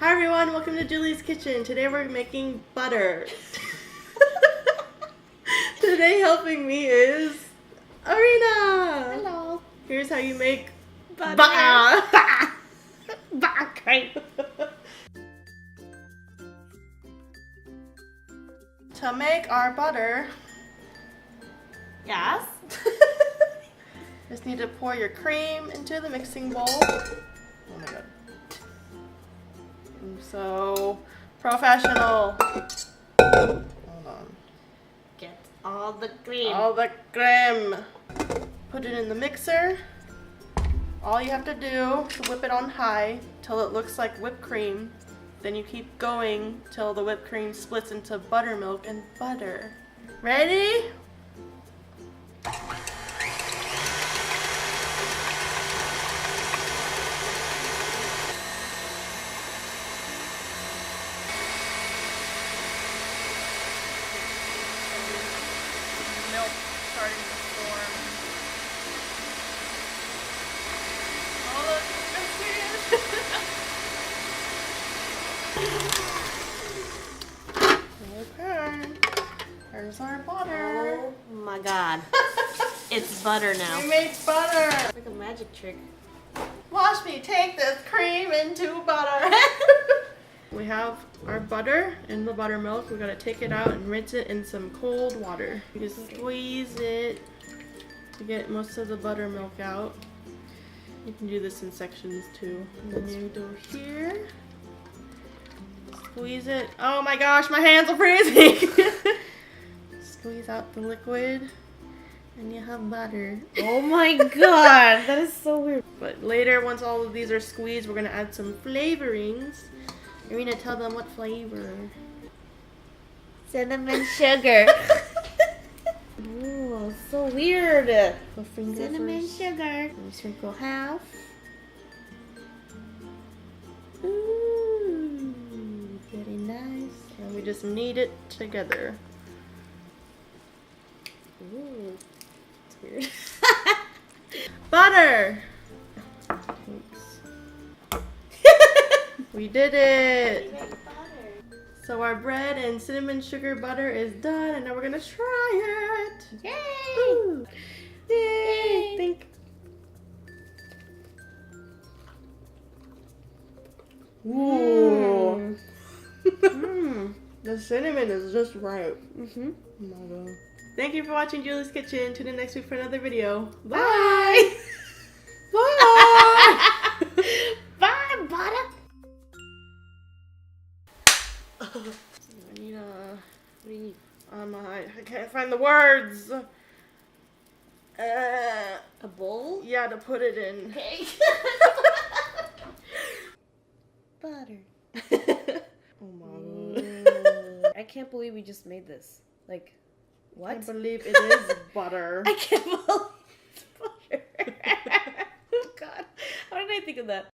Hi everyone, welcome to Juli's Kitchen. Today we're making butter. Today helping me is Erina. Hello. Here's how you make Butter. To make our butter, Yes. just need to pour your cream into the mixing bowl. Oh my god. I'm so professional. Hold on. Get all the cream. All the cream. Put it in the mixer. All you have to do is whip it on high till it looks like whipped cream. Then you keep going till the whipped cream splits into buttermilk and butter. Ready? Milk starting to form. Oh look, I see it. Okay, there's our butter. Oh my god. It's butter now. We made butter. It's like a magic trick. Watch me take this cream into butter. We have our butter in the buttermilk. We're gonna take it out and rinse it in some cold water. You just squeeze it to get most of the buttermilk out. You can do this in sections too. And then you go here. Squeeze it. Oh my gosh, my hands are freezing. Squeeze out the liquid and you have butter. Oh my god. That is so weird. But later, once all of these are squeezed, we're gonna add some flavorings. Erina, tell them what flavor. Cinnamon sugar. Ooh, so weird. Put finger Cinnamon first. sugar. And we sprinkle half. Ooh, very nice. And we just knead it together. Ooh, it's weird. Butter! Thanks. We did it! So our bread and cinnamon sugar butter is done, and now we're gonna try it! Yay! Ooh. Yay! Yay. Think. Ooh. The cinnamon is just right. Mm-hmm. Oh my god. Thank you for watching Juli's Kitchen. Tune in next week for another video. Bye! Bye! Bye, butter! I need What do you need? I can't find the words. A bowl? Yeah, to put it in. Okay. Butter. Oh my god. I can't believe we just made this. Like, I what? can't believe it is butter. I can't believe it's butter. Oh god. How did I think of that?